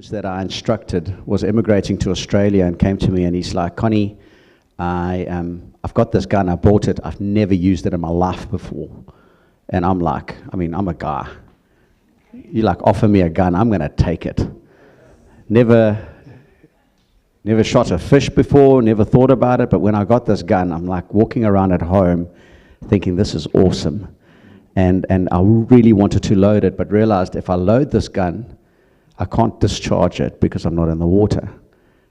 that I instructed was immigrating to Australia and came to me and he's like, Connie, I've got this gun, I bought it, I've never used it in my life before. And I'm like, I'm a guy. You like offer me a gun, I'm gonna take it. Never shot a fish before, never thought about it, but when I got this gun, I'm like walking around at home thinking this is awesome. And I really wanted to load it, but realized if I load this gun, I can't discharge it because I'm not in the water.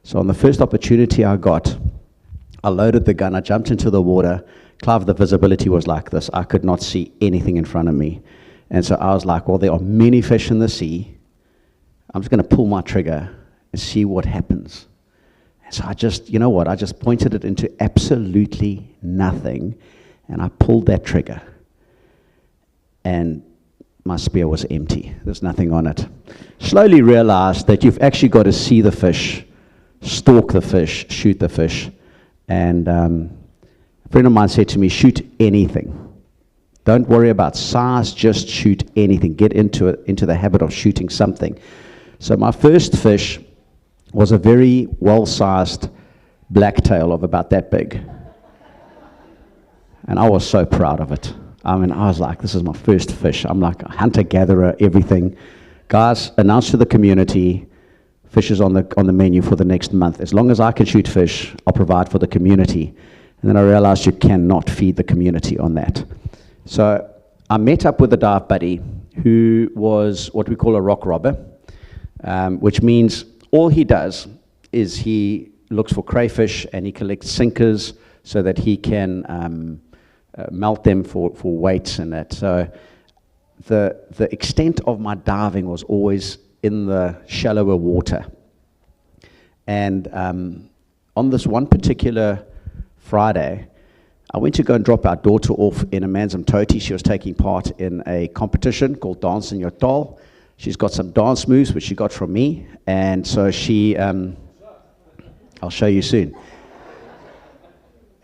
So on the first opportunity I got, I loaded the gun, I jumped into the water. Clive, the visibility was like this. I could not see anything in front of me. And so I was like, well, there are many fish in the sea. I'm just gonna pull my trigger and see what happens. And so I just pointed it into absolutely nothing, and I pulled that trigger. And my spear was empty. There's nothing on it. Slowly realized that you've actually got to see the fish, stalk the fish, shoot the fish. And a friend of mine said to me, shoot anything. Don't worry about size, just shoot anything. Get into the habit of shooting something. So my first fish was a very well-sized blacktail of about that big. And I was so proud of it. I was like, this is my first fish. I'm like a hunter-gatherer, everything. Guys, announce to the community, fish is on the menu for the next month. As long as I can shoot fish, I'll provide for the community. And then I realized you cannot feed the community on that. So I met up with a dive buddy who was what we call a rock robber, which means all he does is he looks for crayfish and he collects sinkers so that he can melt them for weights and that. So the extent of my diving was always in the shallower water. And on this one particular Friday, I went to go and drop our daughter off in Amanzimtoti. She was taking part in a competition called Dance in Your Doll. She's got some dance moves, which she got from me. And so she, I'll show you soon.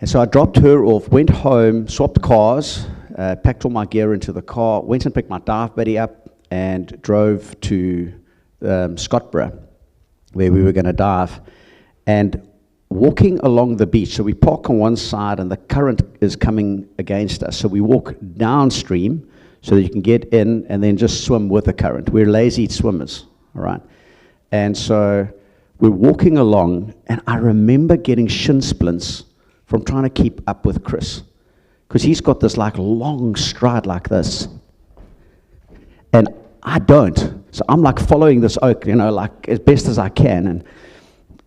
And so I dropped her off, went home, swapped cars, packed all my gear into the car, went and picked my dive buddy up, and drove to Scottsboro, where we were going to dive. And walking along the beach, so we park on one side and the current is coming against us. So we walk downstream so that you can get in and then just swim with the current. We're lazy swimmers, all right? And so we're walking along, and I remember getting shin splints from trying to keep up with Chris, because he's got this like long stride like this, and I don't. So I'm like following this oak, like as best as I can,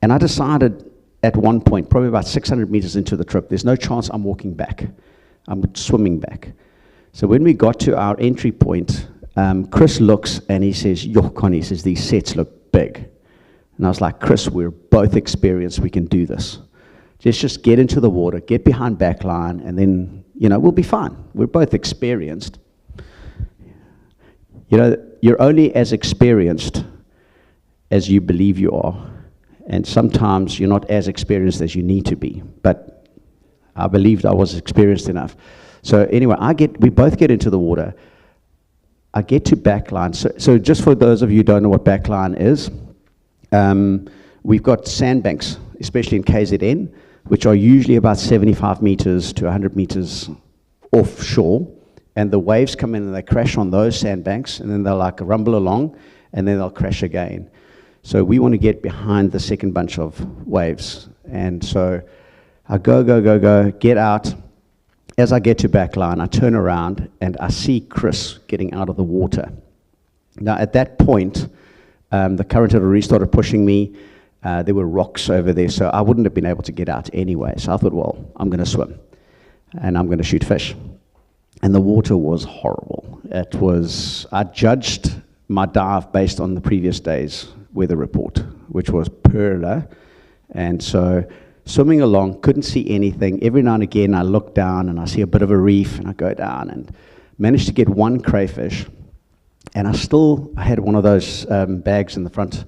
and I decided at one point, probably about 600 meters into the trip, there's no chance I'm walking back. I'm swimming back. So when we got to our entry point, Chris looks and he says, "Yo, Connie," he says, "these sets look big." And I was like, "Chris, we're both experienced. We can do this. Just get into the water, get behind backline, and then, we'll be fine. We're both experienced." You're only as experienced as you believe you are. And sometimes you're not as experienced as you need to be. But I believed I was experienced enough. So anyway, we both get into the water. I get to backline. So just for those of you who don't know what backline is, we've got sandbanks, especially in KZN, which are usually about 75 meters to 100 meters offshore, and the waves come in and they crash on those sandbanks, and then they'll like rumble along, and then they'll crash again. So we want to get behind the second bunch of waves, and so I go, get out. As I get to backline, I turn around, and I see Chris getting out of the water. Now at that point, the current had already started pushing me. There were rocks over there, so I wouldn't have been able to get out anyway. So I thought, well, I'm going to swim, and I'm going to shoot fish. And the water was horrible. I judged my dive based on the previous day's weather report, which was perla. And so swimming along, couldn't see anything. Every now and again, I look down, and I see a bit of a reef, and I go down, and managed to get one crayfish. And I had one of those bags in the front.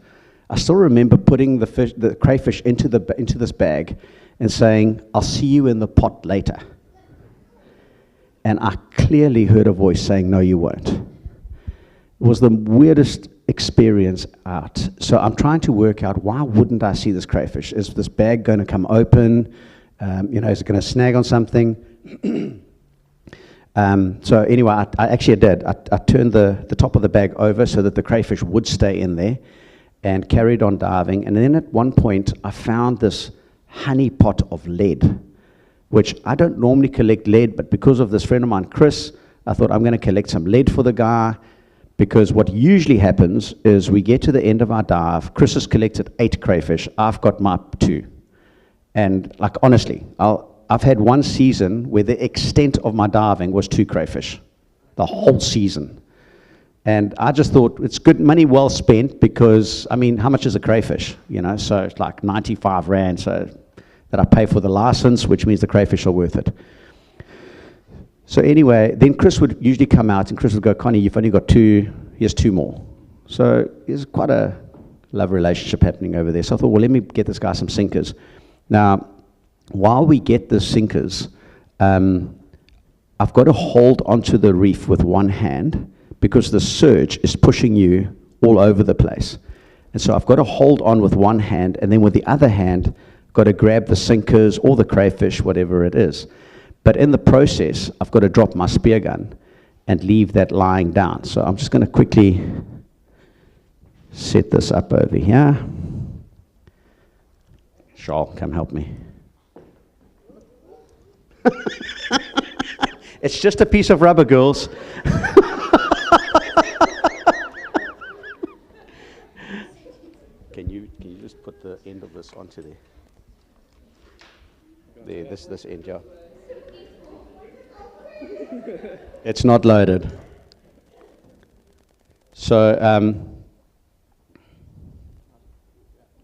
I still remember putting the crayfish into this bag and saying, "I'll see you in the pot later." And I clearly heard a voice saying, "No, you won't." It was the weirdest experience out. So I'm trying to work out, why wouldn't I see this crayfish? Is this bag going to come open? Is it going to snag on something? So anyway, I actually did. I turned the top of the bag over so that the crayfish would stay in there, and carried on diving. And then at one point, I found this honey pot of lead, which I don't normally collect lead, but because of this friend of mine, Chris, I thought I'm going to collect some lead for the guy, because what usually happens is we get to the end of our dive, Chris has collected 8 crayfish, I've got my 2. And like, honestly, I've had one season where the extent of my diving was 2 crayfish, the whole season. And I just thought it's good money well spent, because, I mean, how much is a crayfish? So it's like 95 Rand, so that I pay for the license, which means the crayfish are worth it. So anyway, then Chris would usually come out, and Chris would go, Connie, you've only got 2, here's 2 more. So there's quite a love relationship happening over there. So I thought, well, let me get this guy some sinkers. Now, while we get the sinkers, I've got to hold onto the reef with one hand, because the surge is pushing you all over the place. And so I've got to hold on with one hand, and then with the other hand, got to grab the sinkers or the crayfish, whatever it is. But in the process, I've got to drop my spear gun and leave that lying down. So I'm just going to quickly set this up over here. Charles, come help me. It's just a piece of rubber, girls. Can you just put the end of this onto there? There, this end, yeah. It's not loaded. So,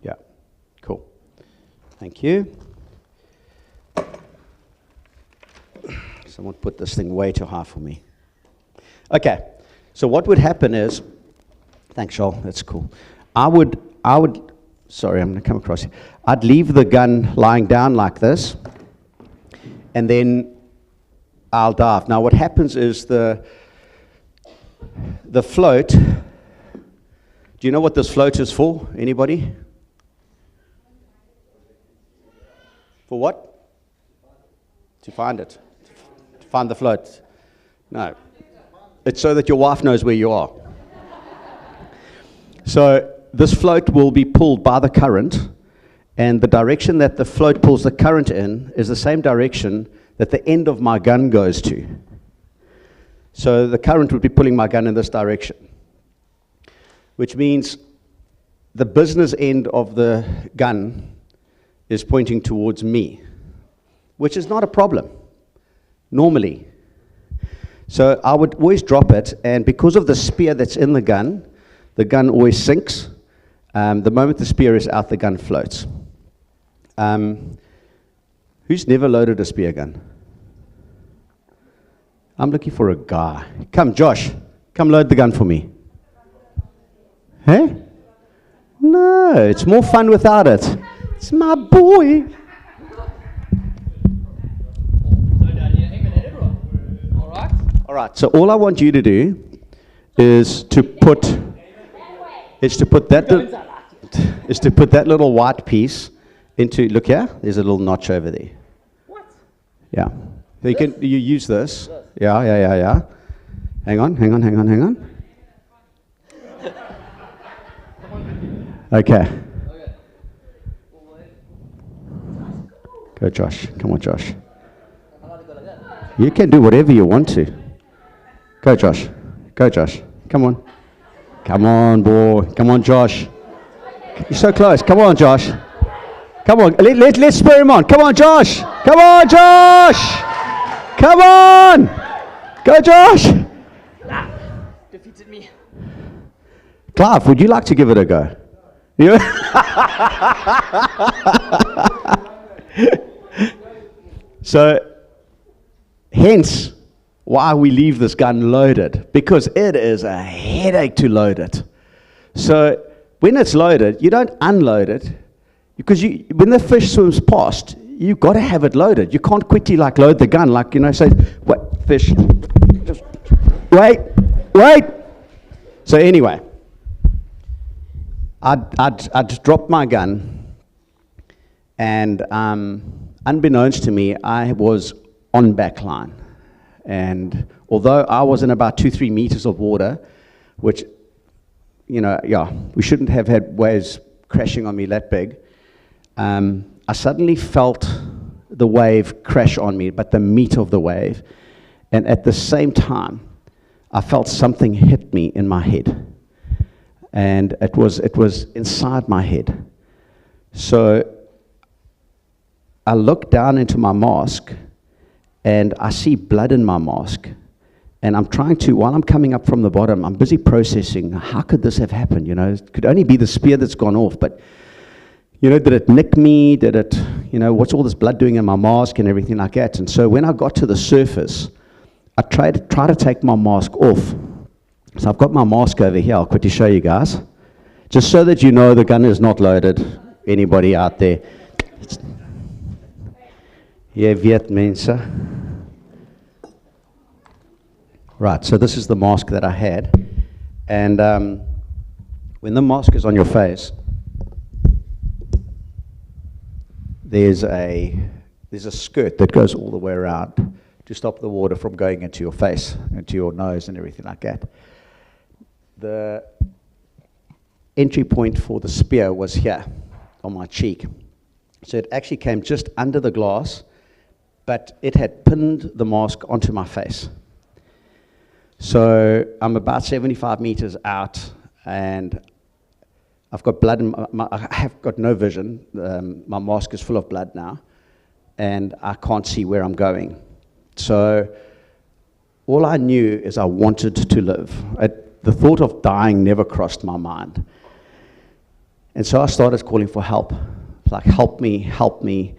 yeah, cool. Thank you. Someone put this thing way too high for me. Okay, so what would happen is, thanks, Joel, that's cool. I would, sorry, I'm going to come across here. I'd leave the gun lying down like this, and then I'll dive. Now what happens is the float, do you know what this float is for? Anybody? For what? To find it. To find the float. No. It's so that your wife knows where you are. So this float will be pulled by the current, and the direction that the float pulls the current in is the same direction that the end of my gun goes to. So the current would be pulling my gun in this direction, which means the business end of the gun is pointing towards me, which is not a problem, normally. So I would always drop it, and because of the spear that's in the gun always sinks. The moment the spear is out, the gun floats. Who's never loaded a spear gun? I'm looking for a guy. Come, Josh, come load the gun for me. Hey? No, it's more fun without it. It's my boy. All right, so all I want you to do is to put that little white piece into, look here, there's a little notch over there. What? Yeah. So you use this. Yeah. Hang on. Okay. Go, Josh. Come on, Josh. You can do whatever you want to. Go, Josh. Come on. Come on, boy. Come on, Josh. You're so close. Come on, Josh. Come on. Let's spur him on. Come on, Josh. Come on, Josh. Come on. Go, Josh. Defeated me. Clive, would you like to give it a go? Yeah. So, hence why we leave this gun loaded, because it is a headache to load it. So when it's loaded, you don't unload it, because when the fish swims past, you've got to have it loaded. You can't quickly load the gun, say, wait, fish, just wait. So anyway, I'd dropped my gun, and unbeknownst to me, I was on backline. And although I was in about 2-3 meters of water, which, we shouldn't have had waves crashing on me that big, I suddenly felt the wave crash on me, but the meat of the wave. And at the same time, I felt something hit me in my head. And it was inside my head. So I look down into my mask, and I see blood in my mask. And I'm trying to, while I'm coming up from the bottom, I'm busy processing, how could this have happened? It could only be the spear that's gone off, but, did it nick me? Did it, what's all this blood doing in my mask and everything like that? And so when I got to the surface, I tried to take my mask off. So I've got my mask over here. I'll quickly show you guys. Just so that you know the gun is not loaded. Anybody out there? Jy weet mense. Right, so this is the mask that I had. And when the mask is on your face, there's a skirt that goes all the way around to stop the water from going into your face, into your nose and everything like that. The entry point for the spear was here on my cheek. So it actually came just under the glass, but it had pinned the mask onto my face. So I'm about 75 meters out, and I've got blood in I have got no vision. My mask is full of blood now, and I can't see where I'm going. So all I knew is I wanted to live. The thought of dying never crossed my mind. And so I started calling for help. It's like, help me.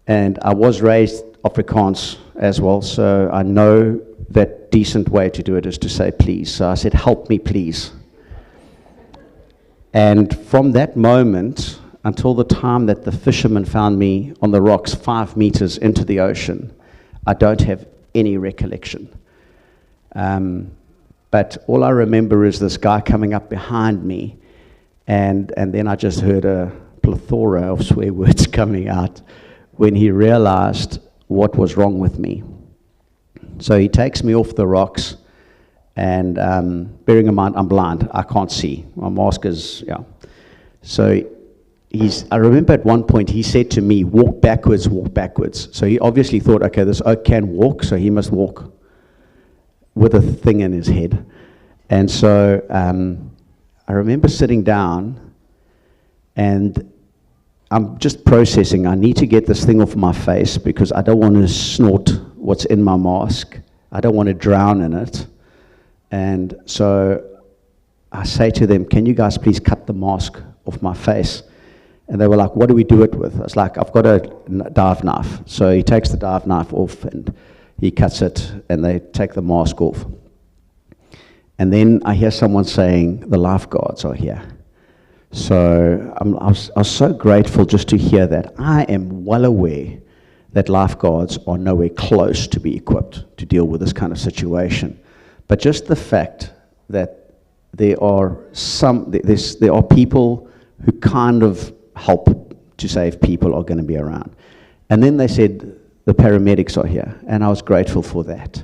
And I was raised Afrikaans as well, so I know that decent way to do it is to say please. So I said, help me, please. And from that moment until the time that the fisherman found me on the rocks 5 meters into the ocean, I don't have any recollection. But all I remember is this guy coming up behind me, and then I just heard a plethora of swear words coming out when he realized what was wrong with me. So he takes me off the rocks, and bearing in mind I'm blind, I can't see. My mask is, So I remember at one point he said to me, walk backwards. So he obviously thought, okay, this oak can walk, so he must walk with a thing in his head. And so I remember sitting down, and I'm just processing. I need to get this thing off my face because I don't want to snort what's in my mask. I don't want to drown in it. And so I say to them, can you guys please cut the mask off my face? And they were like, what do we do it with? I was like, I've got a dive knife. So he takes the dive knife off, and he cuts it, and they take the mask off. And then I hear someone saying, the lifeguards are here. So I was so grateful just to hear that. I am well aware that lifeguards are nowhere close to be equipped to deal with this kind of situation. But just the fact that there are people who kind of help to save people are going to be around. And then they said, the paramedics are here, and I was grateful for that.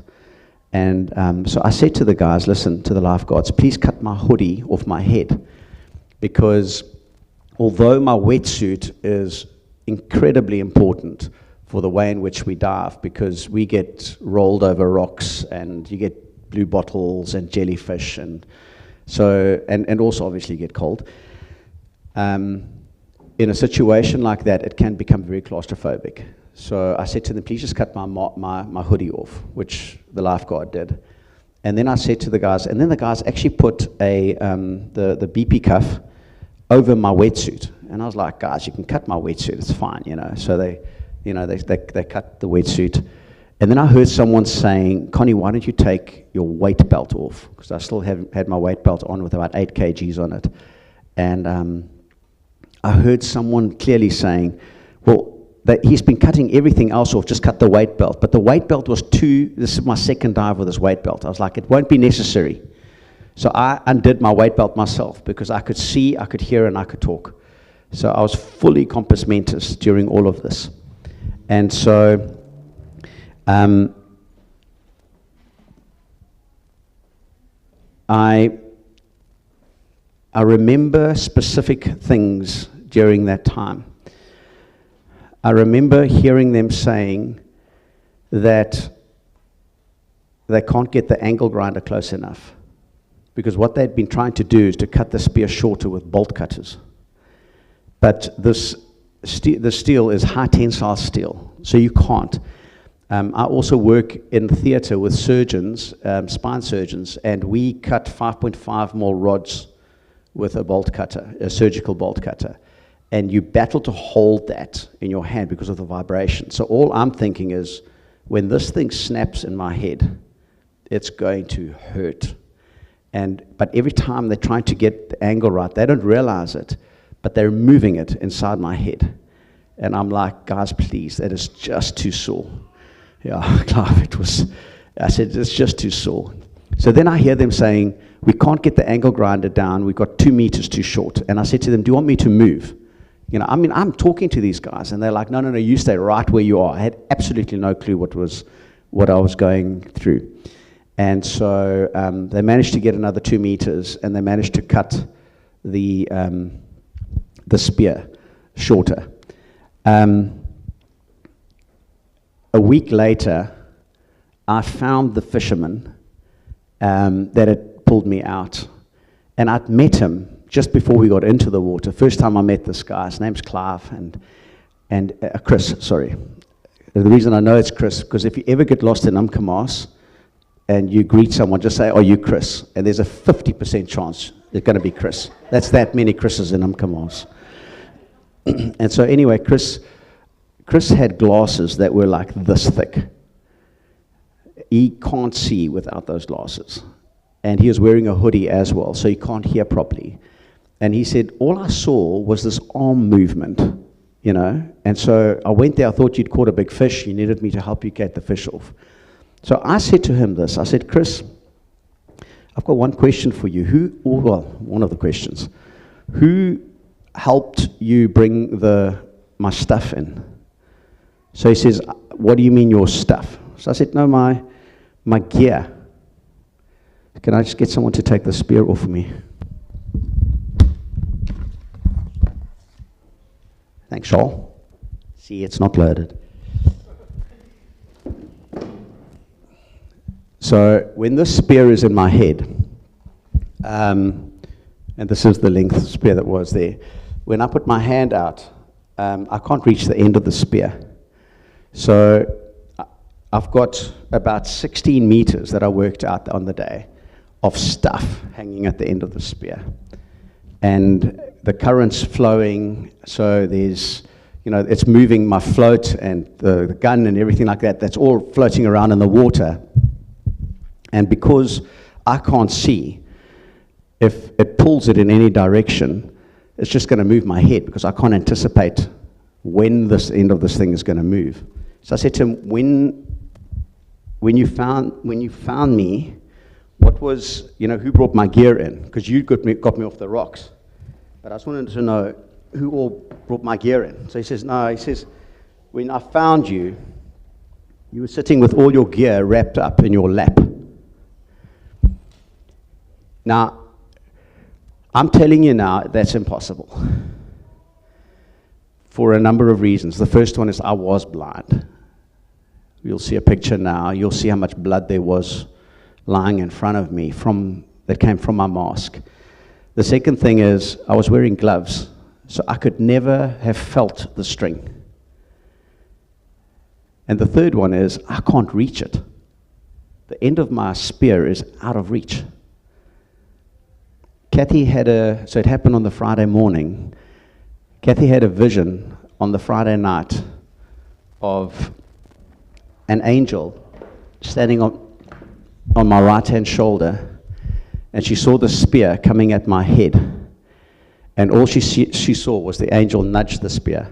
And so I said to the guys, listen, to the lifeguards, please cut my hoodie off my head, because although my wetsuit is incredibly important for the way in which we dive, because we get rolled over rocks, and you get blue bottles and jellyfish, and so and also obviously get cold. In a situation like that, it can become very claustrophobic. So I said to them, please just cut my hoodie off, which the lifeguard did. And then I said to the guys, and then the guys actually put the BP cuff over my wetsuit. And I was like, guys, you can cut my wetsuit, it's fine, So they cut the wetsuit. And then I heard someone saying, Connie, why don't you take your weight belt off? Because I still had my weight belt on with about 8 kgs on it. And I heard someone clearly saying, well, that he's been cutting everything else off, just cut the weight belt. But the weight belt was this is my second dive with this weight belt. I was like, it won't be necessary. So I undid my weight belt myself because I could see, I could hear, and I could talk. So I was fully compos mentis during all of this. And so I remember specific things during that time. I remember hearing them saying that they can't get the angle grinder close enough, because what they'd been trying to do is to cut the spear shorter with bolt cutters. But the steel is high tensile steel, so you can't. I also work in theatre with surgeons, spine surgeons, and we cut 5.5 mil rods with a bolt cutter, a surgical bolt cutter. And you battle to hold that in your hand because of the vibration. So all I'm thinking is, when this thing snaps in my head, it's going to hurt. But every time they're trying to get the angle right, they don't realize it, but they're moving it inside my head. And I'm like, guys, please, that is just too sore. Yeah, Clive, I said, it's just too sore. So then I hear them saying, we can't get the angle grinder down, we've got 2 meters too short. And I said to them, do you want me to move? You know, I mean, I'm talking to these guys, and they're like, no, you stay right where you are. I had absolutely no clue what I was going through. And so they managed to get another 2 meters, and they managed to cut the spear shorter. A week later, I found the fisherman that had pulled me out, and I'd met him just before we got into the water. First time I met this guy, his name's Clive, and Chris, sorry. The reason I know it's Chris, because if you ever get lost in Umkamas and you greet someone, just say, are you Chris? And there's a 50% chance it's going to be Chris. That's that many Chris's in Umkamas. And so anyway, Chris had glasses that were like this thick. He can't see without those glasses. And he was wearing a hoodie as well, so he can't hear properly. And he said, all I saw was this arm movement, you know. And so I went there, I thought you'd caught a big fish, you needed me to help you get the fish off. So I said to him this, I said, Chris, I've got one question for you. One of the questions. Who helped you bring my stuff in? So he says, what do you mean your stuff? So I said, no, my gear. Can I just get someone to take the spear off of me? Thanks, Shaw. See, it's not loaded. So when this spear is in my head, and this is the length of the spear that was there, when I put my hand out, I can't reach the end of the spear. So I've got about 16 meters that I worked out on the day of stuff hanging at the end of the spear. And the current's flowing, so there's, it's moving my float and the gun and everything like that. That's all floating around in the water. And because I can't see, if it pulls it in any direction, it's just going to move my head because I can't anticipate when this end of this thing is going to move. So I said to him, when you found me, what was, who brought my gear in? Because you got me off the rocks. But I just wanted to know who all brought my gear in. So he says, no, when I found you, you were sitting with all your gear wrapped up in your lap. Now, I'm telling you now, that's impossible. For a number of reasons. The first one is I was blind. You'll see a picture now. You'll see how much blood there was lying in front of me that came from my mask. The second thing is I was wearing gloves, so I could never have felt the string. And the third one is I can't reach it. The end of my spear is out of reach. Kathy so it happened on the Friday morning. Kathy had a vision on the Friday night of an angel standing on my right-hand shoulder, and she saw the spear coming at my head, and all she saw was the angel nudge the spear.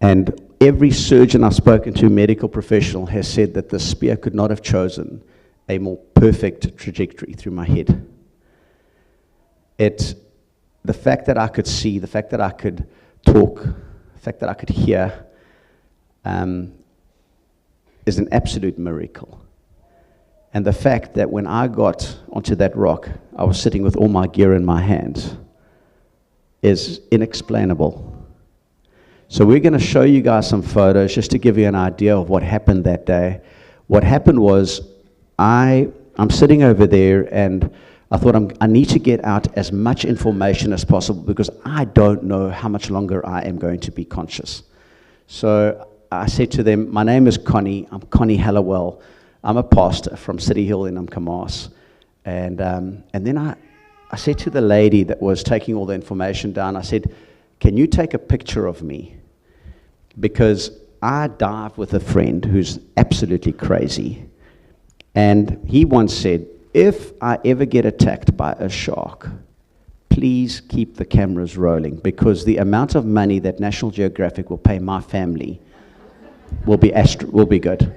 And every surgeon I've spoken to, medical professional, has said that the spear could not have chosen a more perfect trajectory through my head. The fact that I could see, the fact that I could talk, the fact that I could hear, is an absolute miracle. And the fact that when I got onto that rock, I was sitting with all my gear in my hands is inexplainable. So we're going to show you guys some photos just to give you an idea of what happened that day. What happened was I'm sitting over there, and I thought I need to get out as much information as possible because I don't know how much longer I am going to be conscious. So I said to them, my name is Connie. I'm Connie Hallowell. I'm a pastor from City Hill in Umkamas. And then I said to the lady that was taking all the information down, I said, can you take a picture of me? Because I dive with a friend who's absolutely crazy. And he once said, if I ever get attacked by a shark, please keep the cameras rolling, because the amount of money that National Geographic will pay my family will be good.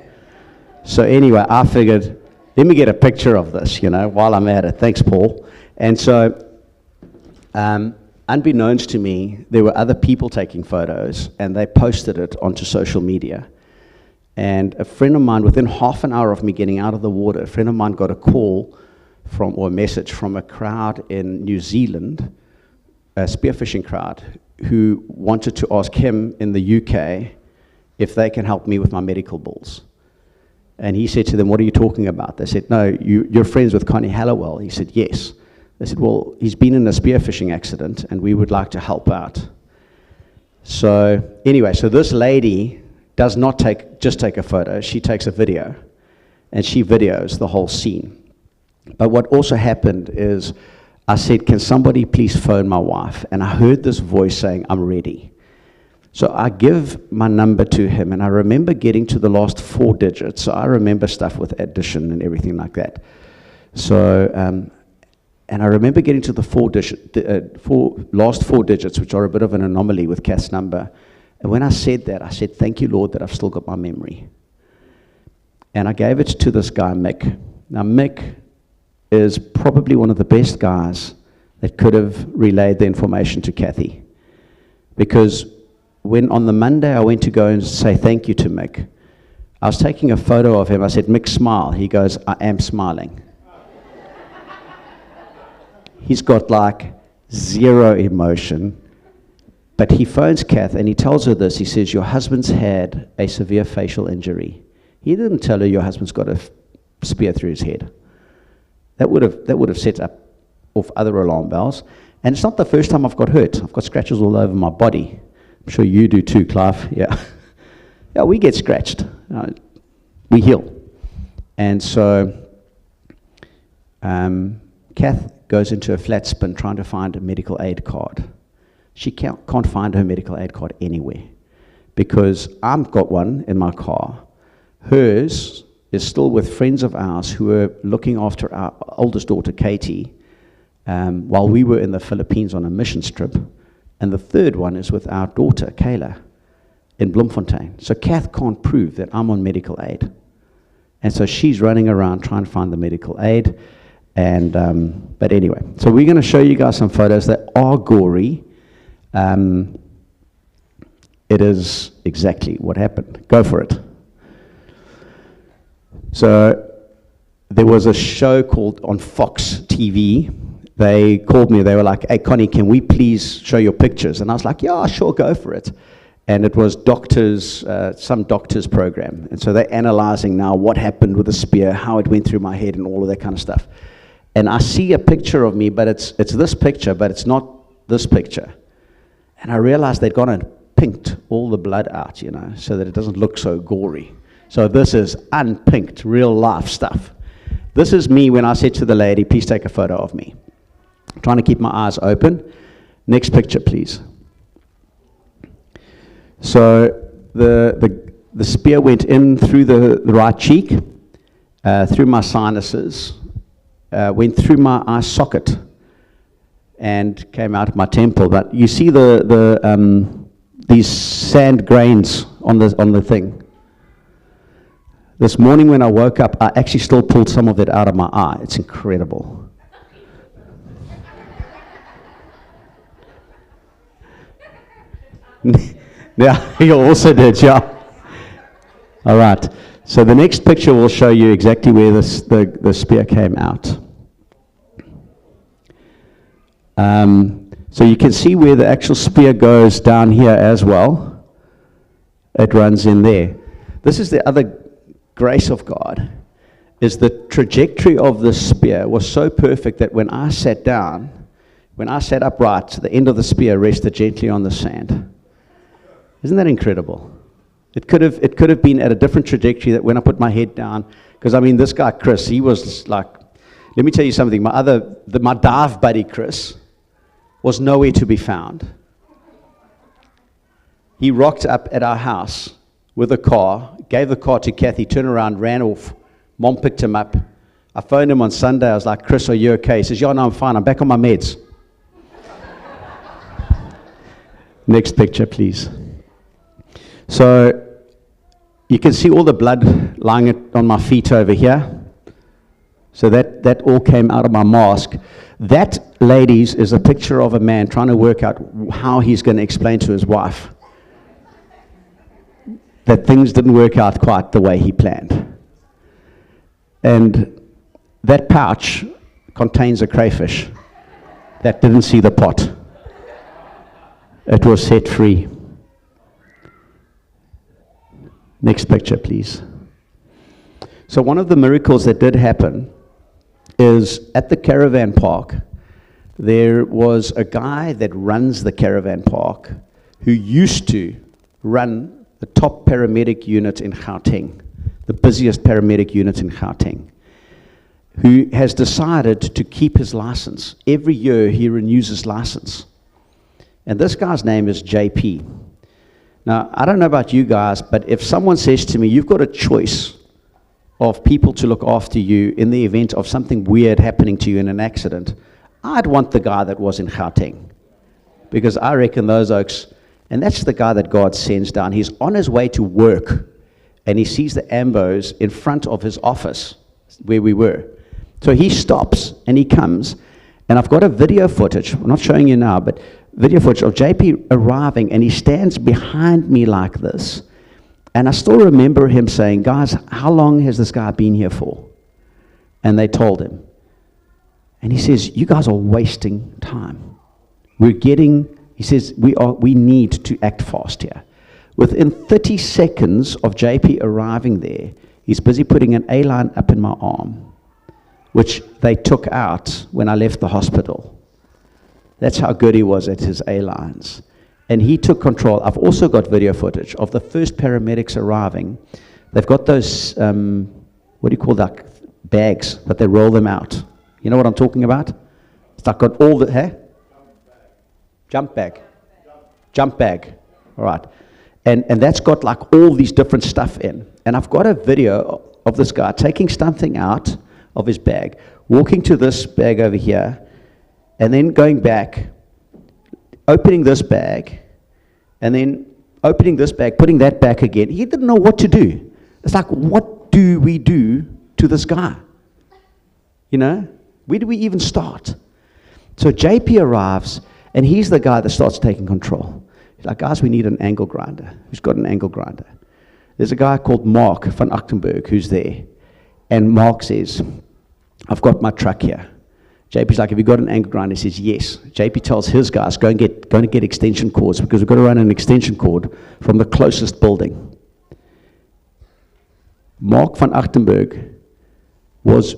So anyway, I figured, let me get a picture of this, while I'm at it. Thanks, Paul. And so, unbeknownst to me, there were other people taking photos, and they posted it onto social media. And a friend of mine, within half an hour of me getting out of the water, a friend of mine got a call or a message from a crowd in New Zealand, a spearfishing crowd, who wanted to ask him in the UK if they can help me with my medical bills. And he said to them, what are you talking about? They said, no, you're friends with Connie Hallowell. He said, yes. They said, well, he's been in a spearfishing accident, and we would like to help out. So anyway, so this lady does not just take a photo, she takes a video, and she videos the whole scene. But what also happened is I said, can somebody please phone my wife? And I heard this voice saying, I'm ready. So I give my number to him, and I remember getting to the last 4 digits. So I remember stuff with addition and everything like that. So, and I remember getting to the last 4 digits, which are a bit of an anomaly with Kath's number. And when I said that, I said, thank you, Lord, that I've still got my memory. And I gave it to this guy, Mick. Now, Mick is probably one of the best guys that could have relayed the information to Kathy. Because when on the Monday I went to go and say thank you to Mick, I was taking a photo of him. I said, Mick, smile. He goes, I am smiling. He's got like 0 emotion. But he phones Kath and he tells her this. He says, your husband's had a severe facial injury. He didn't tell her your husband's got a spear through his head. That would have set off other alarm bells. And it's not the first time I've got hurt. I've got scratches all over my body. I'm sure you do too, Clive. Yeah. Yeah, we get scratched. We heal. And so Kath goes into a flat spin trying to find a medical aid card. She can't find her medical aid card anywhere because I've got one in my car. Hers is still with friends of ours who are looking after our oldest daughter, Katie, while we were in the Philippines on a mission trip. And the third one is with our daughter, Kayla, in Bloemfontein. So Kath can't prove that I'm on medical aid. And so she's running around trying to find the medical aid. And but anyway, so we're going to show you guys some photos that are gory. It is exactly what happened. Go for it. So there was a show called on Fox TV. They called me. They were like, hey, Connie, can we please show your pictures? And I was like, yeah, sure, go for it. And it was some doctor's program. And so they're analyzing now what happened with the spear, how it went through my head and all of that kind of stuff. And I see a picture of me, but it's this picture, but it's not this picture. And I realized they'd gone and pinked all the blood out, so that it doesn't look so gory. So this is unpinked, real life stuff. This is me when I said to the lady, please take a photo of me. I'm trying to keep my eyes open. Next picture, please. So the spear went in through the right cheek, through my sinuses, went through my eye socket, and came out of my temple. But you see these sand grains on the thing. This morning when I woke up, I actually still pulled some of it out of my eye. It's incredible. Yeah, you also did, yeah. All right. So the next picture will show you exactly where the spear came out. So you can see where the actual spear goes down here as well. It runs in there. This is the other grace of God, is the trajectory of the spear was so perfect that when I sat upright, the end of the spear rested gently on the sand. Isn't that incredible? It could have been at a different trajectory that when I put my head down, because I mean, this guy Chris, he was like, let me tell you something. My dive buddy Chris was nowhere to be found. He rocked up at our house with a car, gave the car to Kathy, turned around, ran off. Mom picked him up. I phoned him on Sunday. I was like, Chris, are you okay? He says, yeah, no, I'm fine. I'm back on my meds. Next picture, please. So you can see all the blood lying on my feet over here. So that all came out of my mask. That, ladies, is a picture of a man trying to work out how he's going to explain to his wife that things didn't work out quite the way he planned. And that pouch contains a crayfish that didn't see the pot. It was set free. Next picture, please. So one of the miracles that did happen is at the caravan park, there was a guy that runs the caravan park who used to run the top paramedic unit in Gauteng, the busiest paramedic unit in Gauteng, who has decided to keep his license. Every year he renews his license. And this guy's name is JP. Now, I don't know about you guys, but if someone says to me, you've got a choice of people to look after you in the event of something weird happening to you in an accident, I'd want the guy that was in Gauteng. Because I reckon those oaks, and that's the guy that God sends down. He's on his way to work, and he sees the ambos in front of his office where we were. So he stops, and he comes, and I've got a video footage, I'm not showing you now, but video footage of JP arriving, and he stands behind me like this. And I still remember him saying, guys, how long has this guy been here for? And they told him. And he says, you guys are wasting time. He says, we need to act fast here. Within 30 seconds of JP arriving there, he's busy putting an A-line up in my arm, which they took out when I left the hospital. That's how good he was at his A-lines. And he took control. I've also got video footage of the first paramedics arriving. They've got those, what do you call that, bags, but they roll them out. You know what I'm talking about? It's like got all the, Jump bag. All right. And that's got like all these different stuff in. And I've got a video of this guy taking something out of his bag, walking to this bag over here, and then going back, opening this bag, and then opening this bag, putting that back again. He didn't know what to do. It's like, what do we do to this guy? You know, where do we even start? So JP arrives, and he's the guy that starts taking control. He's like, guys, we need an angle grinder. Who's got an angle grinder? There's a guy called Mark van Achtenberg who's there. And Mark says, I've got my truck here. JP's like, have you got an angle grinder? He says, yes. JP tells his guys, go and get extension cords, because we've got to run an extension cord from the closest building. Mark van Achtenberg was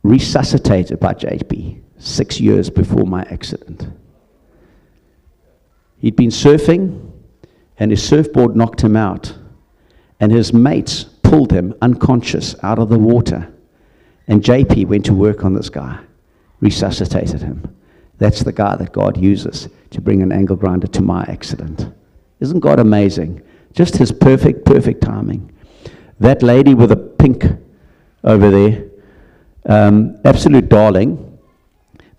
resuscitated by JP 6 years before my accident. He'd been surfing, and his surfboard knocked him out, and his mates pulled him unconscious out of the water. And JP went to work on this guy, resuscitated him. That's the guy that God uses to bring an angle grinder to my accident. Isn't God amazing? Just his perfect timing. That lady with the pink over there, absolute darling.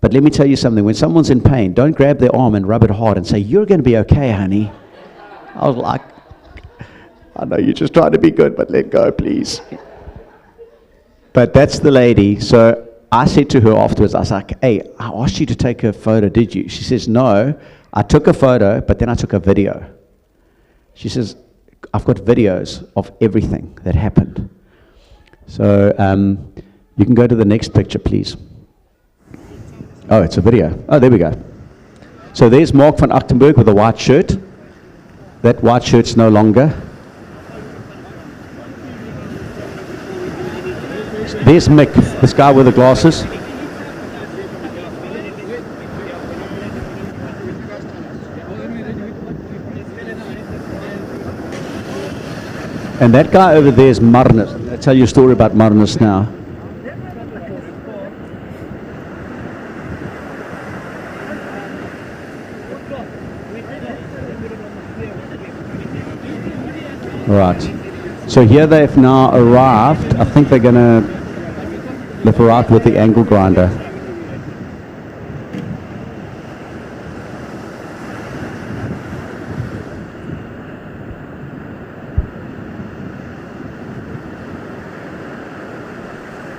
But let me tell you something. When someone's in pain, don't grab their arm and rub it hard and say, you're going to be okay, honey. I was like, I know you're just trying to be good, but let go, please. But that's the lady. So I said to her afterwards, I was like, hey, I asked you to take a photo, did you? She says, no, I took a photo, but then I took a video. She says, I've got videos of everything that happened. So you can go to the next picture, please. Oh, it's a video. Oh, there we go. So there's Mark van Achtenberg with a white shirt. That white shirt's no longer. There's Mick, this guy with the glasses. And that guy over there is Marnus. I'll tell you a story about Marnus now. Right. So here they've now arrived. I think they've arrived with the angle grinder.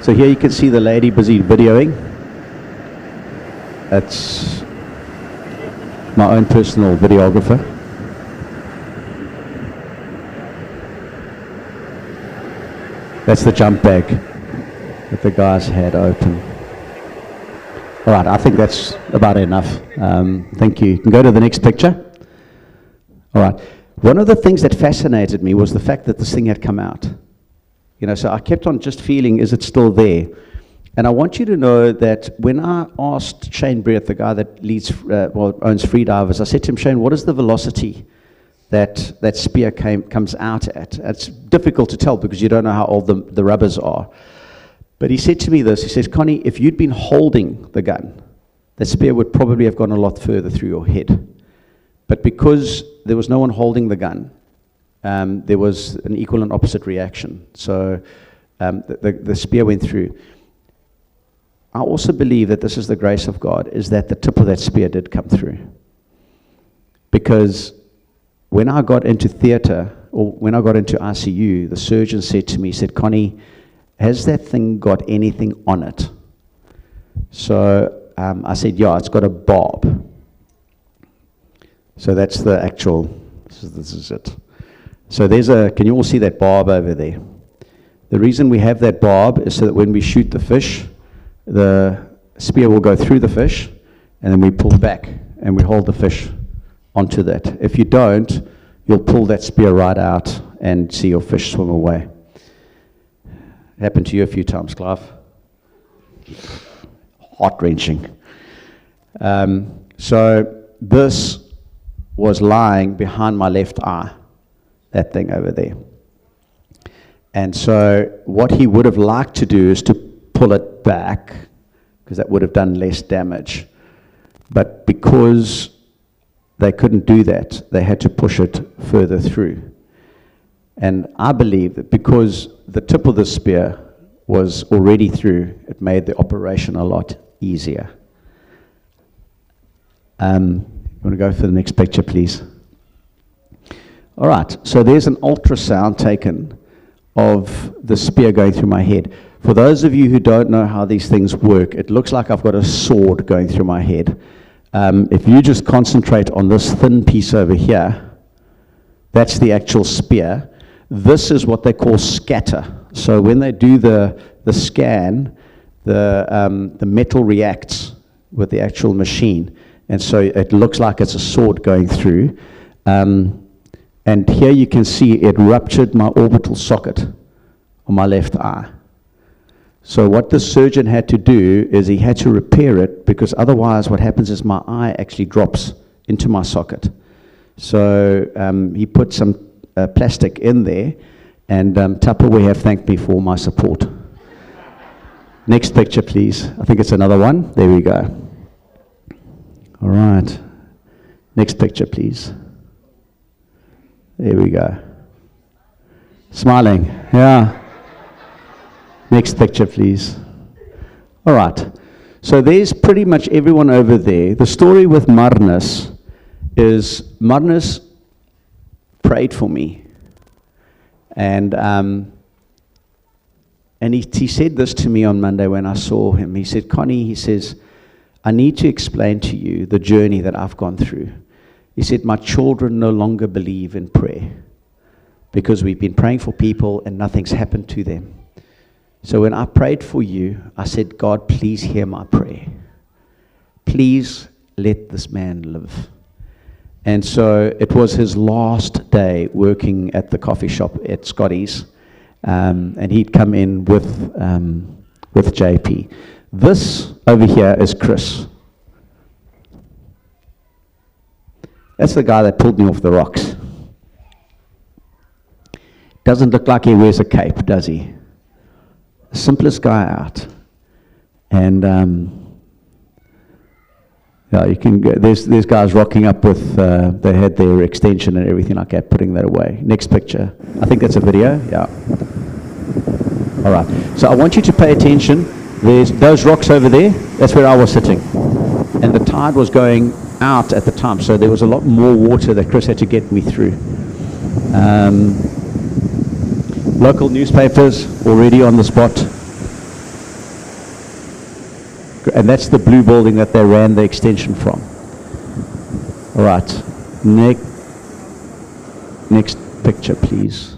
So here you can see the lady busy videoing. That's my own personal videographer. That's the jump bag that the guys had open. All right, I think that's about enough. Thank you. You can go to the next picture. All right. One of the things that fascinated me was the fact that this thing had come out. You know, so I kept on just feeling, is it still there? And I want you to know that when I asked Shane Brett, the guy that owns Freedivers, I said to him, Shane, what is the velocity that spear comes out at? It's difficult to tell because you don't know how old the rubbers are. But he said to me this, he says, Connie, if you'd been holding the gun, the spear would probably have gone a lot further through your head. But because there was no one holding the gun, there was an equal and opposite reaction. So the spear went through. I also believe that this is the grace of God, is that the tip of that spear did come through. Because when I got into theater, or when I got into ICU, the surgeon said to me, he said, Connie, has that thing got anything on it? So I said, yeah, it's got a barb. So that's the actual, this is it. So can you all see that barb over there? The reason we have that barb is so that when we shoot the fish, the spear will go through the fish, and then we pull back, and we hold the fish onto that. If you don't, you'll pull that spear right out and see your fish swim away. Happened to you a few times, Clive. Heart-wrenching. So this was lying behind my left eye, that thing over there. And so what he would have liked to do is to pull it back, because that would have done less damage. But because they couldn't do that, they had to push it further through. And I believe that because the tip of the spear was already through, it made the operation a lot easier. You want to go for the next picture, please? All right, so there's an ultrasound taken of the spear going through my head. For those of you who don't know how these things work, it looks like I've got a sword going through my head. If you just concentrate on this thin piece over here, that's the actual spear. This is what they call scatter. So when they do the scan, the metal reacts with the actual machine. And so it looks like it's a sword going through. And here you can see it ruptured my orbital socket on my left eye. So what the surgeon had to do is he had to repair it, because otherwise what happens is my eye actually drops into my socket. So he put some plastic in there, and Tupperware have thanked me for my support. Next picture, please. I think it's another one. There we go. All right. Next picture, please. There we go. Smiling. Yeah. Next picture, please. All right. So there's pretty much everyone over there. The story with Marnus is Marnus prayed for me. And And he said this to me on Monday when I saw him. He said, Connie, he says, I need to explain to you the journey that I've gone through. He said, my children no longer believe in prayer because we've been praying for people and nothing's happened to them. So when I prayed for you, I said, God, please hear my prayer. Please let this man live. And so it was his last day working at the coffee shop at Scotty's, and he'd come in with JP. This over here is Chris. That's the guy that pulled me off the rocks. Doesn't look like he wears a cape, does he? Simplest guy out. And yeah, you can go, there's guys rocking up with they had their extension and everything like that, putting that away. Next picture. I think that's a video. Yeah. All right. So I want you to pay attention. There's those rocks over there. That's where I was sitting, and the tide was going out at the time, so there was a lot more water that Chris had to get me through. Local newspapers already on the spot. And that's the blue building that they ran the extension from. All right. Next picture, please.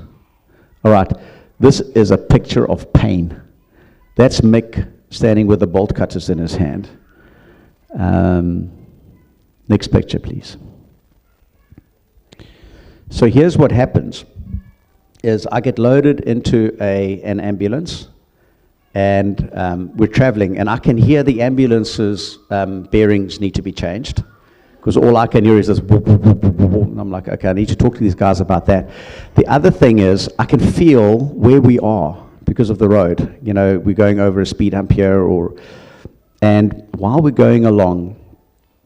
All right. This is a picture of pain. That's Mick standing with the bolt cutters in his hand. Next picture, please. So here's what happens. Is I get loaded into an ambulance, and we're traveling, and I can hear the ambulance's bearings need to be changed, because all I can hear is this, and I'm like, okay, I need to talk to these guys about that. The other thing is, I can feel where we are because of the road. You know, we're going over a speed hump here, and while we're going along,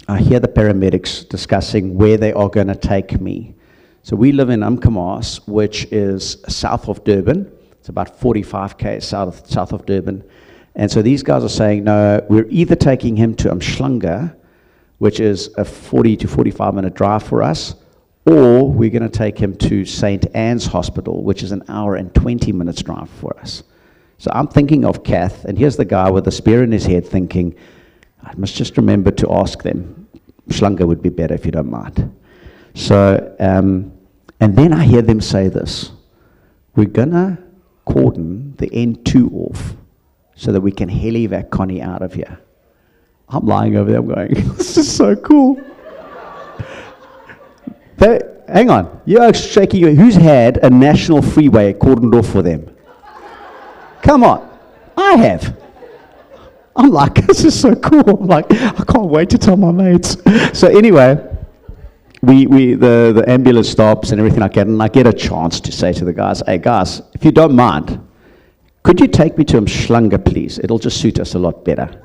I hear the paramedics discussing where they are going to take me. So we live in Umkomaas, which is south of Durban. It's about 45 km south of Durban. And so these guys are saying, no, we're either taking him to Umhlanga, which is a 40 to 45 minute drive for us, or we're going to take him to St. Anne's Hospital, which is an hour and 20 minutes drive for us. So I'm thinking of Kath, and here's the guy with the spear in his head thinking, I must just remember to ask them. Umhlanga would be better if you don't mind. So, and then I hear them say this, we're going to cordon the N2 off so that we can heli-vac Connie out of here. I'm lying over there, I'm going, this is so cool. Hang on, you're shaking, who's had a national freeway cordoned off for them? Come on, I have. I'm like, this is so cool. I'm like, I can't wait to tell my mates. So anyway, the ambulance stops and everything like that, and I get a chance to say to the guys, hey guys, if you don't mind, could you take me to Umhlanga, please? It'll just suit us a lot better.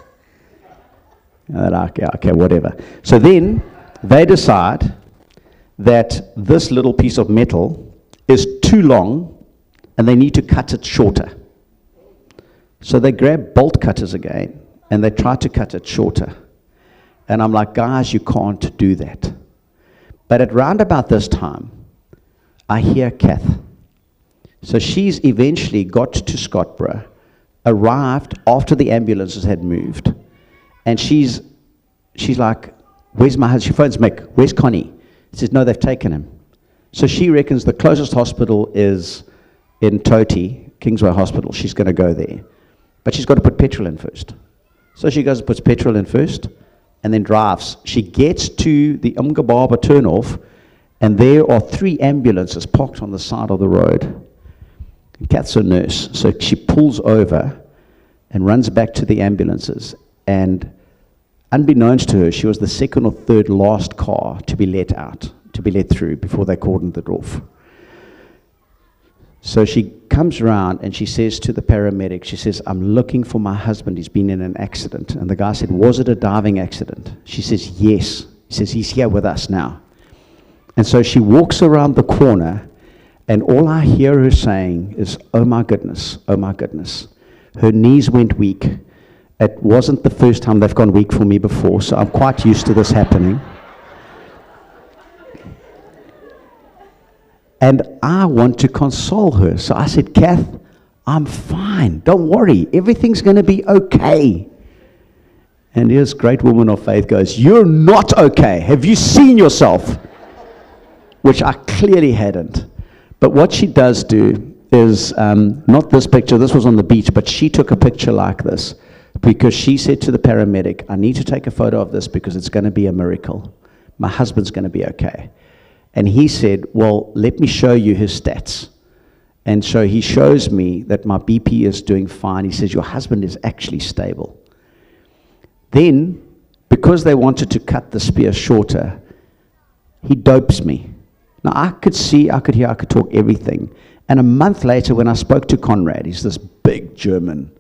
And they're like, yeah, okay, whatever. So then they decide that this little piece of metal is too long and they need to cut it shorter. So they grab bolt cutters again and they try to cut it shorter. And I'm like, guys, you can't do that. But at round about this time, I hear Kath. So she's eventually got to Scottborough, arrived after the ambulances had moved, and she's like, where's my husband? She phones Mick, where's Connie? He says, no, they've taken him. So she reckons the closest hospital is in Toti, Kingsway Hospital. She's going to go there. But she's got to put petrol in first. So she goes and puts petrol in first, and then drives. She gets to the Umgababa turnoff, and there are 3 ambulances parked on the side of the road. Kath's a nurse, so she pulls over and runs back to the ambulances, and unbeknownst to her, she was the second or third last car to be let out, to be let through before they cordoned it off. So she comes around and she says to the paramedic, she says, I'm looking for my husband, he's been in an accident. And the guy said, was it a diving accident? She says, yes. He says, he's here with us now. And so she walks around the corner, and all I hear her saying is, oh my goodness, oh my goodness. Her knees went weak. It wasn't the first time they've gone weak for me before, so I'm quite used to this happening. And I want to console her. So I said, Kath, I'm fine. fine. Don't worry. Everything's going to be okay. And this great woman of faith goes, you're not okay. Have you seen yourself? Which I clearly hadn't. But what she does do is, not this picture, this was on the beach, but she took a picture like this because she said to the paramedic, I need to take a photo of this because it's going to be a miracle. My husband's going to be okay. And he said, well, let me show you his stats. And so he shows me that my BP is doing fine. He says, your husband is actually stable. Then, because they wanted to cut the spear shorter, he dopes me. Now, I could see, I could hear, I could talk everything. And a month later, when I spoke to Conrad, he's this big German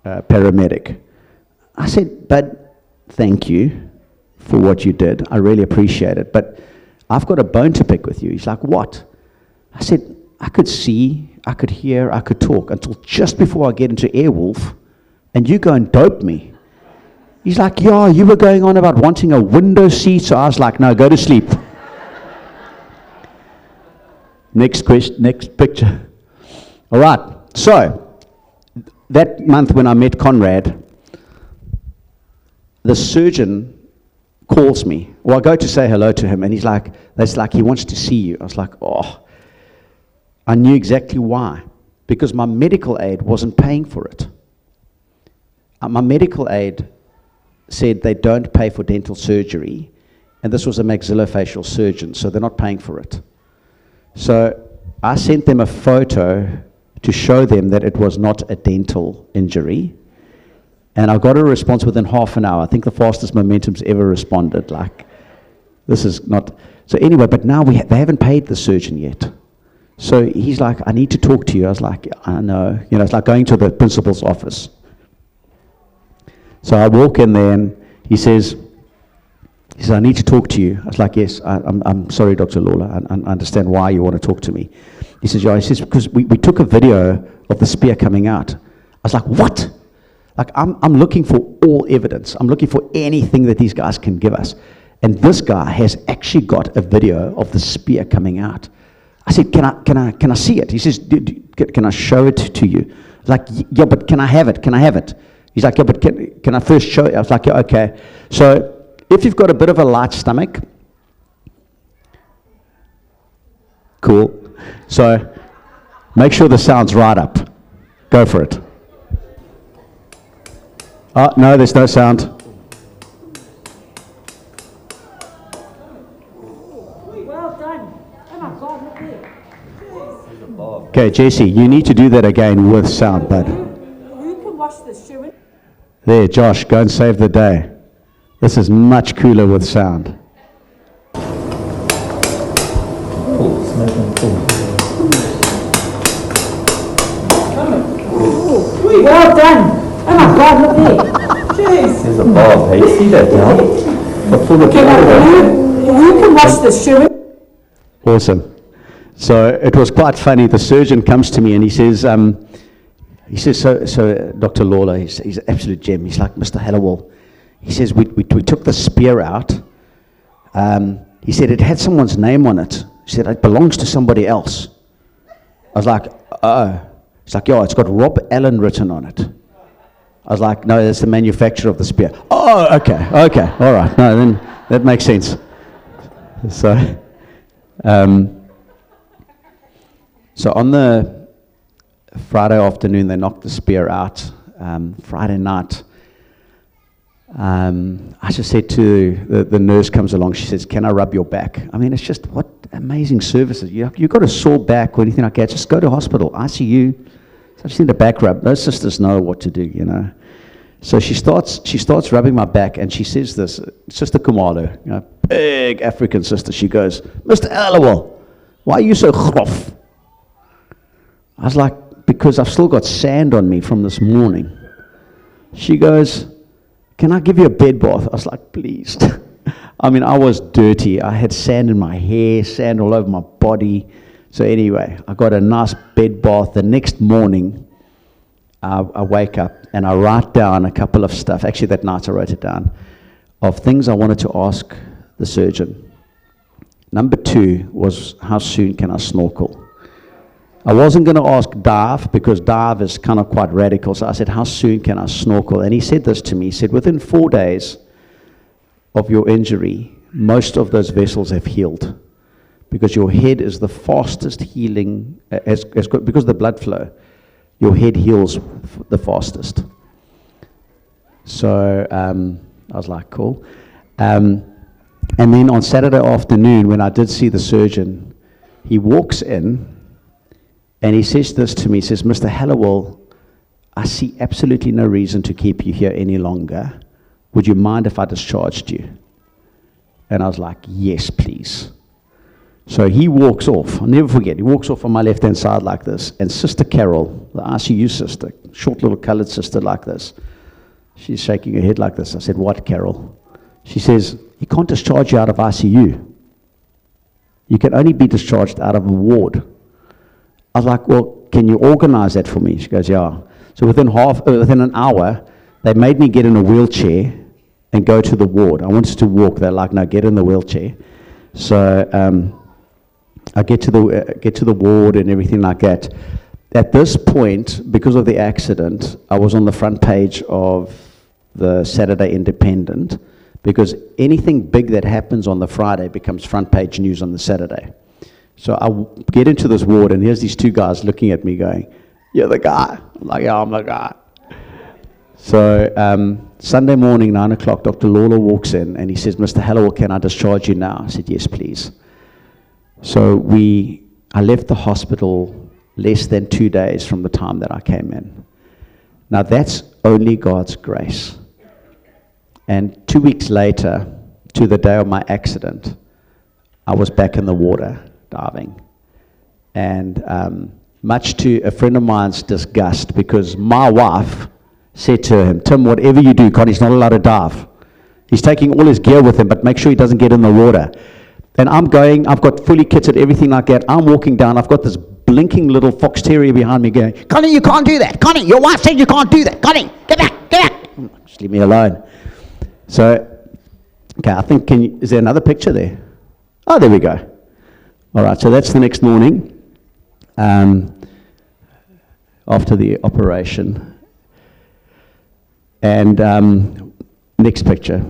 paramedic, I said, but thank you for what you did. I really appreciate it. But I've got a bone to pick with you. He's like, what? I said, I could see, I could hear, I could talk until just before I get into Airwolf, and you go and dope me. He's like, yeah, you were going on about wanting a window seat. So I was like, no, go to sleep. Next question, next picture. All right, so that month when I met Conrad, the surgeon calls me. Well, I go to say hello to him, and he's like, that's like he wants to see you. I was like, oh. I knew exactly why. Because my medical aid wasn't paying for it. My medical aid said they don't pay for dental surgery, and this was a maxillofacial surgeon, so they're not paying for it. So I sent them a photo to show them that it was not a dental injury, and I got a response within half an hour. I think the fastest Momentum's ever responded. Like, this is not... So anyway, but now they haven't paid the surgeon yet. So he's like, I need to talk to you. I was like, I know. You know, it's like going to the principal's office. So I walk in there, and he says, I need to talk to you. I was like, yes, I'm sorry, Dr. Lawler. I understand why you want to talk to me. He says, yeah, he says, because we took a video of the spear coming out. I was like, what? Like, I'm looking for all evidence. I'm looking for anything that these guys can give us. And this guy has actually got a video of the spear coming out. I said, can I see it? He says, can I show it to you? I was like, yeah, but can I have it? Can I have it? He's like, yeah, but can I first show it? I was like, yeah, okay. So if you've got a bit of a light stomach, cool. So make sure the sound's right up. Go for it. Oh, no, there's no sound. Well done. Oh my God, look there. Okay, Jesse, you need to do that again with sound, bud. Who can wash this shoe? There, Josh, go and save the day. This is much cooler with sound. Well done. Oh my God, look there. Jeez. There's a bar of hay. See that now? Who can wash this shoe? Awesome. So it was quite funny. The surgeon comes to me and he says, so Dr. Lawler, he's an absolute gem. He's like, Mr. Hallowell. He says, we took the spear out. He said, it had someone's name on it. He said, it belongs to somebody else. I was like, oh. He's like, yeah, it's got Rob Allen written on it. I was like, no, that's the manufacturer of the spear. Oh, okay, all right. No, then that makes sense. So, so on the Friday afternoon, they knocked the spear out. Friday night, I just said to the nurse comes along, she says, can I rub your back? I mean, it's just, what amazing services. You've got a sore back or anything like that, just go to hospital, ICU. So I just need a back rub. Those sisters know what to do, you know. So she starts rubbing my back, and she says this, Sister Kumalo, you know, big African sister. She goes, Mr. Hallowell, why are you so grof? I was like, because I've still got sand on me from this morning. She goes, can I give you a bed bath? I was like, please. I mean, I was dirty. I had sand in my hair, sand all over my body. So anyway, I got a nice bed bath. The next morning, I wake up and I write down a couple of stuff. Actually, that night I wrote it down, of things I wanted to ask the surgeon. Number 2 was, how soon can I snorkel? I wasn't going to ask dive because dive is kind of quite radical. So I said, how soon can I snorkel? And he said this to me. He said, within 4 days of your injury, most of those vessels have healed because your head is the fastest healing, because of the blood flow, your head heals the fastest. So I was like, cool. And then on Saturday afternoon, when I did see the surgeon, he walks in and he says this to me. He says, Mr. Hallowell, I see absolutely no reason to keep you here any longer. Would you mind if I discharged you? And I was like, yes, please. So he walks off. I'll never forget. He walks off on my left-hand side like this. And Sister Carol, the ICU sister, short little colored sister like this, she's shaking her head like this. I said, what, Carol? She says, you can't discharge you out of ICU. You can only be discharged out of a ward. I was like, well, can you organize that for me? She goes, yeah. So within an hour, they made me get in a wheelchair and go to the ward. I wanted to walk. They're like, no, get in the wheelchair. So I get to the ward and everything like that. At this point, because of the accident, I was on the front page of the Saturday Independent, because anything big that happens on the Friday becomes front page news on the Saturday. So I get into this ward, and here's these two guys looking at me going, you're the guy. I'm like, yeah, I'm the guy. So Sunday morning, 9 o'clock, Dr. Lawler walks in, and he says, Mr. Hallowell, can I discharge you now? I said, yes, please. So I left the hospital less than 2 days from the time that I came in. Now, that's only God's grace. And 2 weeks later, to the day of my accident, I was back in the water diving. And much to a friend of mine's disgust, because my wife said to him, Tim, whatever you do, Connie's not allowed to dive. He's taking all his gear with him, but make sure he doesn't get in the water. And I'm going, I've got fully kitted, everything like that. I'm walking down, I've got this blinking little fox terrier behind me going, Connie, you can't do that. Connie, your wife said you can't do that. Connie, get back, get back. Just leave me alone. So, okay, I think, is there another picture there? Oh, there we go. All right, so that's the next morning after the operation. And next picture.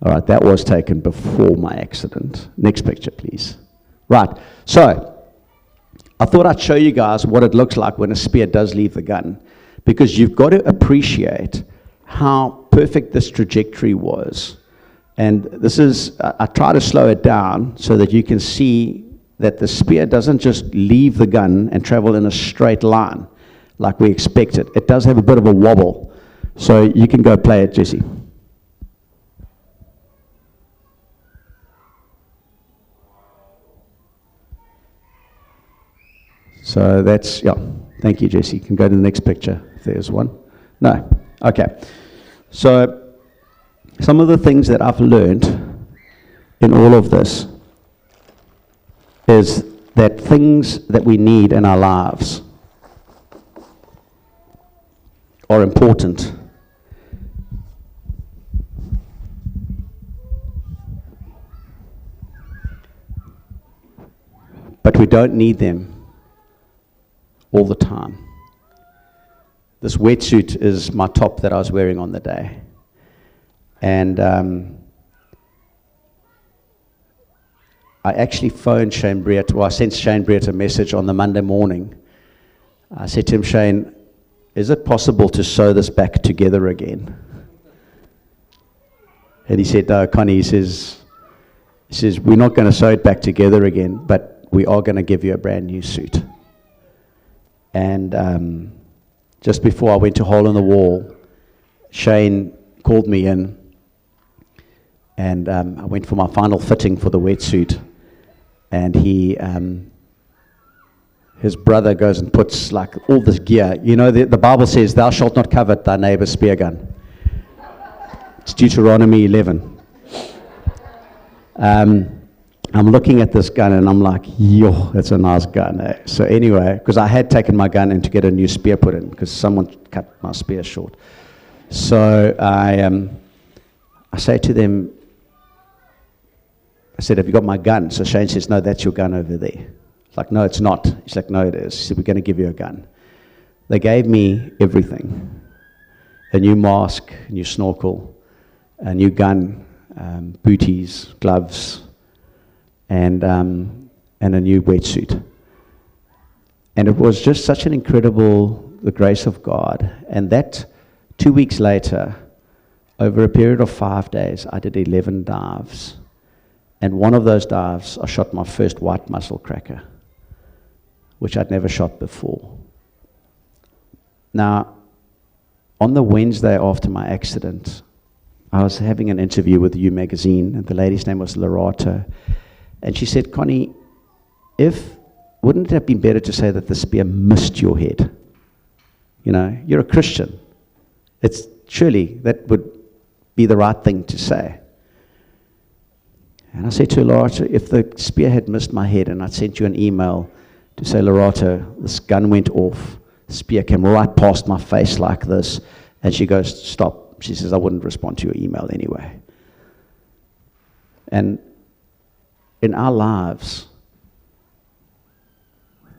All right, that was taken before my accident. Next picture, please. Right, so I thought I'd show you guys what it looks like when a spear does leave the gun, because you've got to appreciate how perfect this trajectory was. And this is, I try to slow it down so that you can see that the spear doesn't just leave the gun and travel in a straight line like we expected. It does have a bit of a wobble. So you can go play it, Jesse. So that's, yeah, thank you, Jesse. You can go to the next picture, if there's one. No, okay. So some of the things that I've learned in all of this is that things that we need in our lives are important. But we don't need them all the time. This wetsuit is my top that I was wearing on the day. And I actually phoned Shane Breert, well, I sent Shane Breert a message on the Monday morning. I said to him, Shane, is it possible to sew this back together again? And he said, no, Connie, he says, we're not going to sew it back together again, but we are going to give you a brand new suit. And just before I went to Hole in the Wall, Shane called me in, and I went for my final fitting for the wetsuit, and his brother goes and puts like all this gear. You know, the Bible says, thou shalt not covet thy neighbor's spear gun. It's Deuteronomy 11. I'm looking at this gun and I'm like, yo, that's a nice gun. Eh? So anyway, because I had taken my gun in to get a new spear put in because someone cut my spear short. So I say to them, I said, have you got my gun? So Shane says, no, that's your gun over there. It's like, no, it's not. He's like, no, it is. He said, we're going to give you a gun. They gave me everything. A new mask, a new snorkel, a new gun, booties, gloves, and a new wetsuit. And it was just such an incredible, the grace of God. And that 2 weeks later, over a period of 5 days, I did 11 dives. And one of those dives, I shot my first white mussel cracker, which I'd never shot before. Now, on the Wednesday after my accident, I was having an interview with You magazine, and the lady's name was Loretta. And she said, Connie, wouldn't it have been better to say that the spear missed your head? You know, you're a Christian. Surely that would be the right thing to say. And I said to Loretta, if the spear had missed my head and I'd sent you an email to say, Loretta, this gun went off, the spear came right past my face like this, and she goes, stop. She says, I wouldn't respond to your email anyway. And in our lives,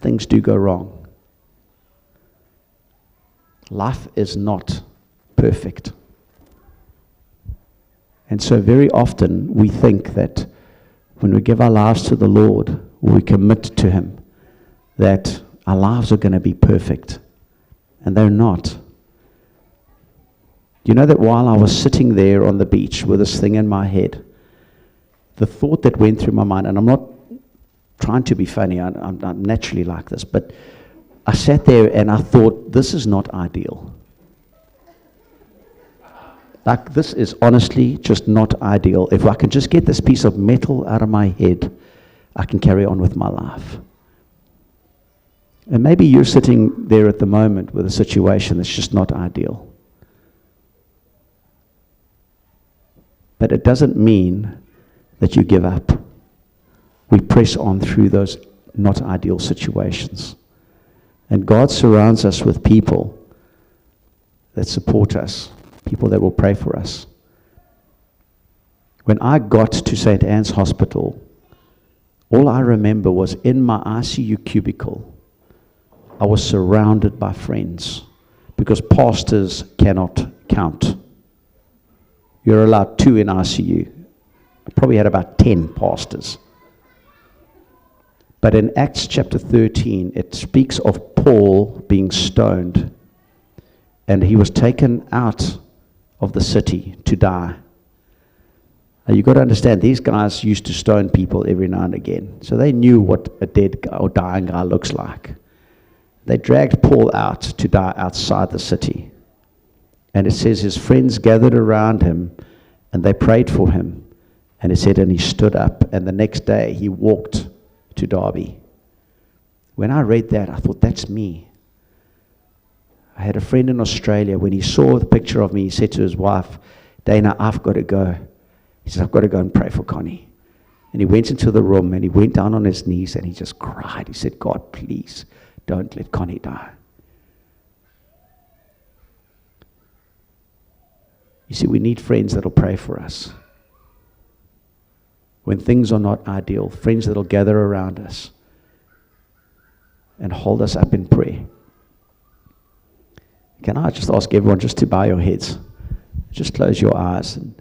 things do go wrong. Life is not perfect. And so very often we think that when we give our lives to the Lord, or we commit to Him, that our lives are going to be perfect. And they're not. You know that while I was sitting there on the beach with this thing in my head, the thought that went through my mind, and I'm not trying to be funny, I'm naturally like this, but I sat there and I thought, this is not ideal. Like, this is honestly just not ideal. If I can just get this piece of metal out of my head, I can carry on with my life. And maybe you're sitting there at the moment with a situation that's just not ideal. But it doesn't mean that you give up. We press on through those not ideal situations. And God surrounds us with people that support us, people that will pray for us. When I got to St. Anne's Hospital, all I remember was in my ICU cubicle, I was surrounded by friends, because pastors cannot count. You're allowed 2 in ICU. I probably had about 10 pastors. But in Acts chapter 13, it speaks of Paul being stoned, and he was taken out of the city to die. Now you've got to understand, these guys used to stone people every now and again, so they knew what a dead guy or dying guy looks like. They dragged Paul out to die outside the city. And it says his friends gathered around him, and they prayed for him. And it said, and he stood up, and the next day he walked to Derby. When I read that, I thought, that's me. I had a friend in Australia, when he saw the picture of me, he said to his wife, Dana, I've got to go. He said, I've got to go and pray for Connie. And he went into the room, and he went down on his knees, and he just cried. He said, God, please, don't let Connie die. You see, we need friends that will pray for us. When things are not ideal, friends that will gather around us and hold us up in prayer. Can I just ask everyone just to bow your heads? Just close your eyes. And